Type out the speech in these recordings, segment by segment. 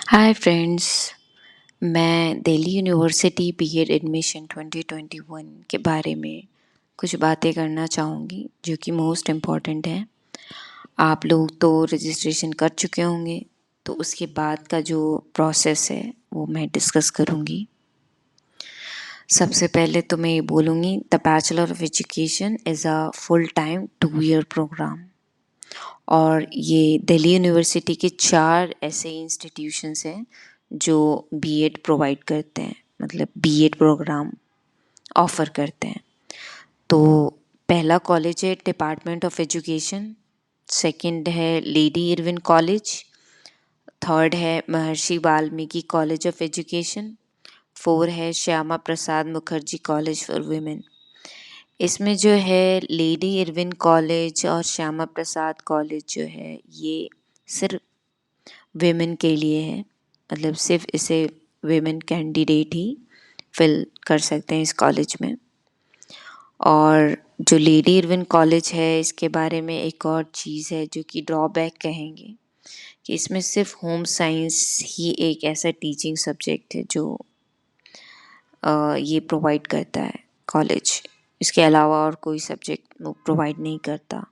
Hi friends. मैं Delhi university BEd admission 2021 के बारे में कुछ बातें करना चाहूँगी जो कि मोस्ट इम्पॉर्टेंट है। आप लोग तो रजिस्ट्रेशन कर चुके होंगे, तो उसके बाद का जो प्रोसेस है वो मैं डिस्कस करूँगी। सबसे पहले तो मैं ये बोलूँगी, the bachelor of education is a full time 2 year programme और ये दिल्ली यूनिवर्सिटी के 4 ऐसे इंस्टीट्यूशंस हैं जो बीएड प्रोवाइड करते हैं, मतलब बीएड प्रोग्राम ऑफ़र करते हैं। तो पहला कॉलेज है डिपार्टमेंट ऑफ एजुकेशन, सेकंड है लेडी इरविन कॉलेज, थर्ड है महर्षि Valmiki college of education, four है Shyama Prasad Mukherjee college for women. इसमें जो है लेडी इरविन कॉलेज और श्यामा प्रसाद कॉलेज जो है ये सिर्फ वेमेन के लिए है, मतलब सिर्फ इसे वेमेन कैंडिडेट ही फिल कर सकते हैं इस कॉलेज में। और जो लेडी इरविन कॉलेज है इसके बारे में एक और चीज़ है जो कि ड्रॉबैक कहेंगे कि इसमें सिर्फ होम साइंस ही एक ऐसा टीचिंग सब्जेक्ट है जो ये प्रोवाइड करता है कॉलेज। इसके अलावा और कोई सब्जेक्ट वो प्रोवाइड नहीं करता।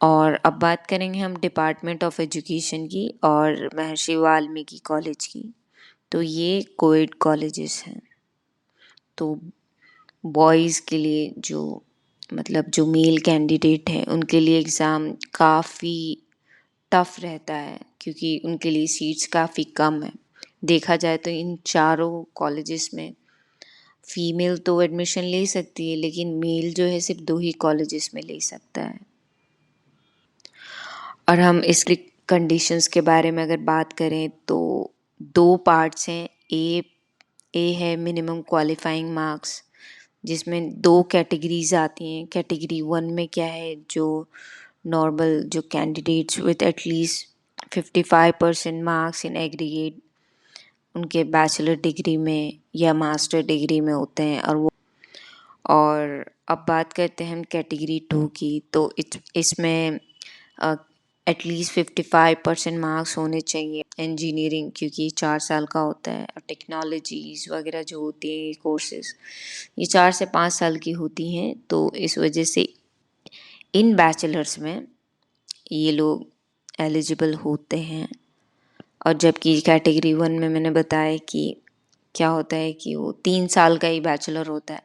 और अब बात करेंगे हम डिपार्टमेंट ऑफ एजुकेशन की और महर्षि वाल्मीकि कॉलेज की। तो ये कोएड कॉलेजेस हैं। तो बॉयज़ के लिए जो मेल कैंडिडेट हैं उनके लिए एग्ज़ाम काफ़ी टफ रहता है क्योंकि उनके लिए सीट्स काफ़ी कम है। देखा जाए तो इन चारों कॉलेजेस में फ़ीमेल तो एडमिशन ले सकती है, लेकिन मेल जो है सिर्फ 2 ही कॉलेजेस में ले सकता है। और हम इसकी कंडीशंस के बारे में अगर बात करें तो 2 पार्ट्स हैं। ए है मिनिमम क्वालिफाइंग मार्क्स, जिसमें 2 कैटेगरीज़ आती हैं। कैटेगरी 1 में क्या है, जो नॉर्मल जो candidates with at least 55% marks in aggregate उनके बैचलर डिग्री में या मास्टर डिग्री में होते हैं। और अब बात करते हैं हम कैटेगरी 2 की। तो इसमें एटलीस्ट 55% मार्क्स होने चाहिए इंजीनियरिंग, क्योंकि 4 साल का होता है। और टेक्नोलॉजीज़ वगैरह जो होती हैं ये कोर्सेज, ये 4 से 5 साल की होती हैं। तो इस वजह से इन बैचलर्स में ये लोग एलिजिबल होते हैं। और जबकि कैटेगरी 1 में मैंने बताया कि क्या होता है कि वो 3 साल का ही बैचलर होता है।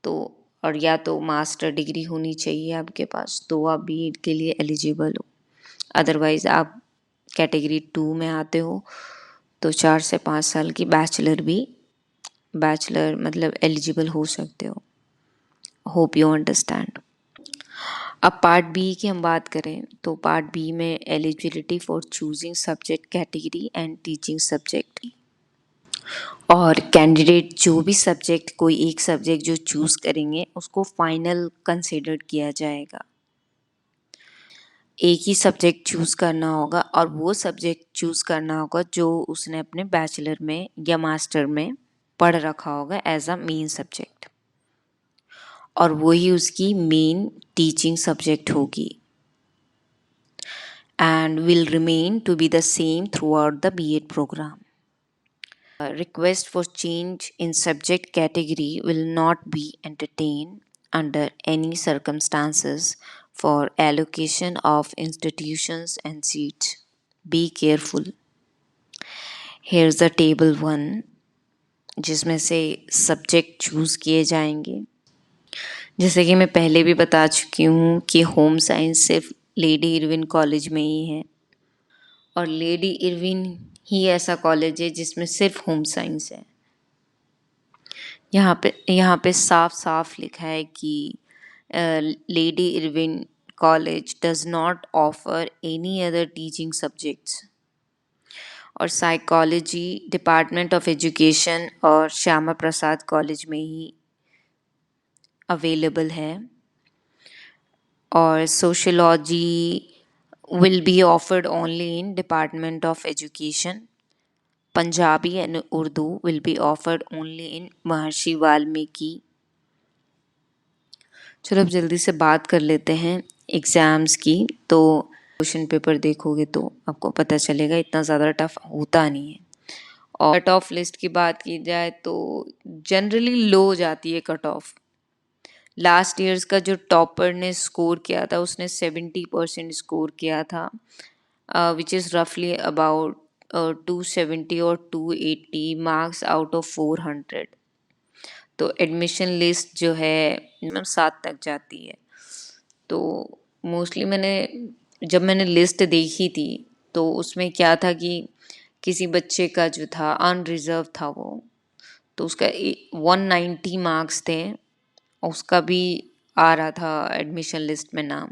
तो और या तो मास्टर डिग्री होनी चाहिए आपके पास, तो आप बीएड के लिए एलिजिबल हो। अदरवाइज़ आप कैटेगरी 2 में आते हो तो 4 से 5 साल की बैचलर मतलब एलिजिबल हो सकते हो। Hope you understand. अब पार्ट बी की हम बात करें तो पार्ट बी में eligibility for choosing subject category and teaching subject. और कैंडिडेट जो भी सब्जेक्ट, कोई एक सब्जेक्ट जो चूज़ करेंगे उसको फाइनल कंसिडर किया जाएगा। एक ही सब्जेक्ट चूज़ करना होगा और वो सब्जेक्ट चूज़ करना होगा जो उसने अपने बैचलर में या मास्टर में पढ़ रखा होगा एज अ मेन सब्जेक्ट, और वही उसकी मेन टीचिंग सब्जेक्ट होगी and will remain to be the same throughout the BEd program. A request for change in subject category will not be entertained under any circumstances for allocation of institutions and seats. Be careful. Here's the table 1 जिसमें से subject choose किए जाएंगे। जैसे कि मैं पहले भी बता चुकी हूँ कि होम साइंस सिर्फ लेडी इरविन कॉलेज में ही है, और लेडी इरविन ही ऐसा कॉलेज है जिसमें सिर्फ होम साइंस है। यहाँ पे साफ साफ लिखा है कि lady Irwin college does not offer any other teaching subjects. और साइकोलॉजी डिपार्टमेंट ऑफ एजुकेशन और श्यामा प्रसाद कॉलेज में ही अवेलेबल है। और sociology will be offered only in Department of Education. Punjabi and Urdu will be offered only in महर्षि वाल्मीकि। चलो अब जल्दी से बात कर लेते हैं एग्ज़ाम्स की। तो क्वेश्चन पेपर देखोगे तो आपको पता चलेगा इतना ज़्यादा टफ होता नहीं है। और कट ऑफ लिस्ट की बात की जाए तो जनरली लो जाती है कट ऑफ। लास्ट ईयर्स का जो टॉपर ने स्कोर किया था उसने 70% स्कोर किया था, विच इज़ रफली अबाउट 270 और 280 मार्क्स आउट ऑफ 400। तो एडमिशन लिस्ट जो है मिनिमम 7 तक जाती है। तो मोस्टली मैंने लिस्ट देखी थी तो उसमें क्या था कि किसी बच्चे का जो था अनरिजर्व था वो, तो उसका 190 मार्क्स थे, उसका भी आ रहा था एडमिशन लिस्ट में नाम।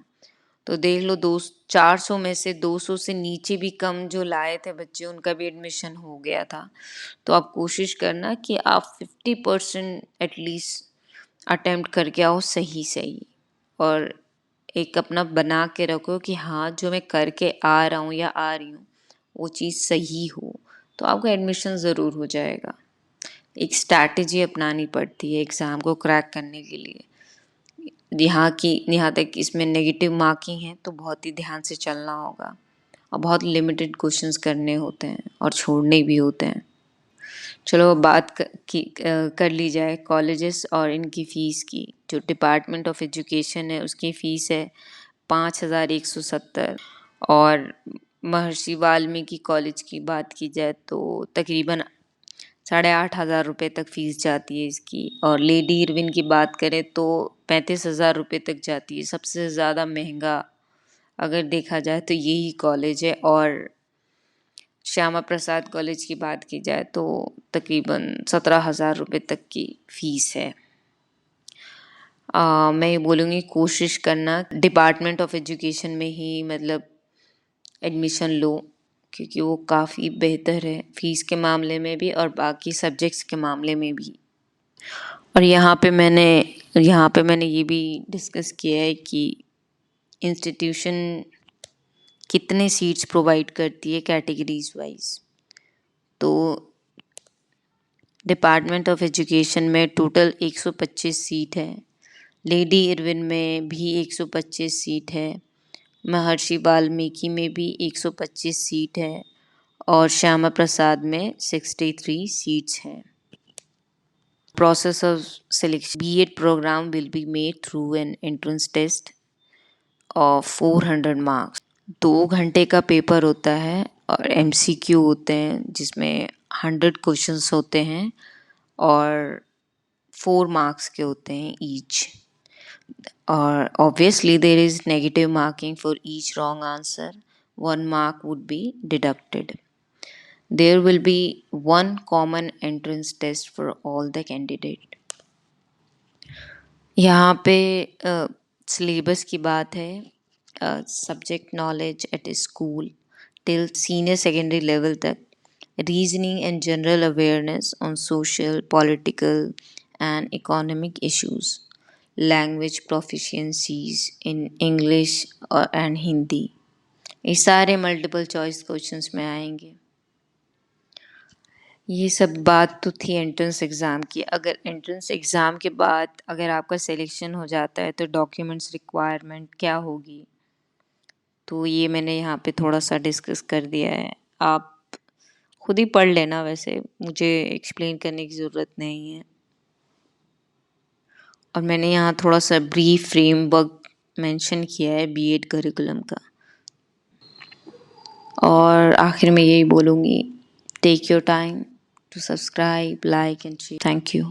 तो देख लो, दो 400 में से 200 से नीचे भी कम जो लाए थे बच्चे उनका भी एडमिशन हो गया था। तो आप कोशिश करना कि आप 50% एटलीस्ट अटेम्प्ट करके आओ सही सही, और एक अपना बना के रखो कि हाँ जो मैं करके आ रहा हूँ या आ रही हूँ वो चीज़ सही हो, तो आपका एडमिशन ज़रूर हो जाएगा। एक स्ट्रैटेजी अपनानी पड़ती है एग्ज़ाम को क्रैक करने के लिए। यहाँ तक इसमें नेगेटिव मार्किंग है तो बहुत ही ध्यान से चलना होगा, और बहुत लिमिटेड क्वेश्चंस करने होते हैं और छोड़ने भी होते हैं। चलो अब कर ली जाए कॉलेजेस और इनकी फ़ीस की। जो डिपार्टमेंट ऑफ एजुकेशन है उसकी फ़ीस है 5,170, और महर्षि वाल्मीकि कॉलेज की बात की जाए तो तकरीबन 8,500 रुपये तक फ़ीस जाती है इसकी। और लेडी इरविन की बात करें तो 35,000 रुपये तक जाती है। सबसे ज़्यादा महंगा अगर देखा जाए तो यही कॉलेज है। और श्यामा प्रसाद कॉलेज की बात की जाए तो तकरीबन 17,000 रुपये तक की फ़ीस है। मैं ये बोलूँगी कोशिश करना डिपार्टमेंट ऑफ एजुकेशन में ही मतलब एडमिशन लो, क्योंकि वो काफ़ी बेहतर है फ़ीस के मामले में भी और बाकी सब्जेक्ट्स के मामले में भी। और यहाँ पे मैंने ये भी डिस्कस किया है कि इंस्टीट्यूशन कितने सीट्स प्रोवाइड करती है कैटेगरीज वाइज। तो डिपार्टमेंट ऑफ एजुकेशन में टोटल 125 सीट है, लेडी इरविन में भी 125 सीट है, महर्षि वाल्मीकि में भी 125 सीट है, और श्यामा प्रसाद में 63 सीट्स हैं। Process of selection B.Ed program will be made through an entrance test of 400 marks। 2 घंटे का पेपर होता है और MCQ होते हैं जिसमें 100 क्वेश्चंस होते हैं और 4 मार्क्स के होते हैं ईच। और obviously there is negative marking for each wrong answer. 1 mark would be deducted. There will be one common entrance test for all the candidates. यहाँ पे सिलेबस की बात है, subject knowledge at school till senior secondary level तक, reasoning and general awareness on social political and economic issues, language proficiencies in English and Hindi. ये सारे multiple choice questions में आएंगे। ये सब बात तो थी एंट्रेंस एग्ज़ाम की। अगर एंट्रेंस एग्ज़ाम के बाद अगर आपका सिलेक्शन हो जाता है तो डॉक्यूमेंट्स रिक्वायरमेंट क्या होगी, तो ये मैंने यहाँ पे थोड़ा सा डिस्कस कर दिया है। आप खुद ही पढ़ लेना, वैसे मुझे एक्सप्लेन करने की ज़रूरत नहीं है। और मैंने यहाँ थोड़ा सा ब्रीफ फ्रेमवर्क मेंशन किया है बीएड करिकुलम का। और आखिर में यही बोलूँगी, take your time to subscribe, like and share. Thank you.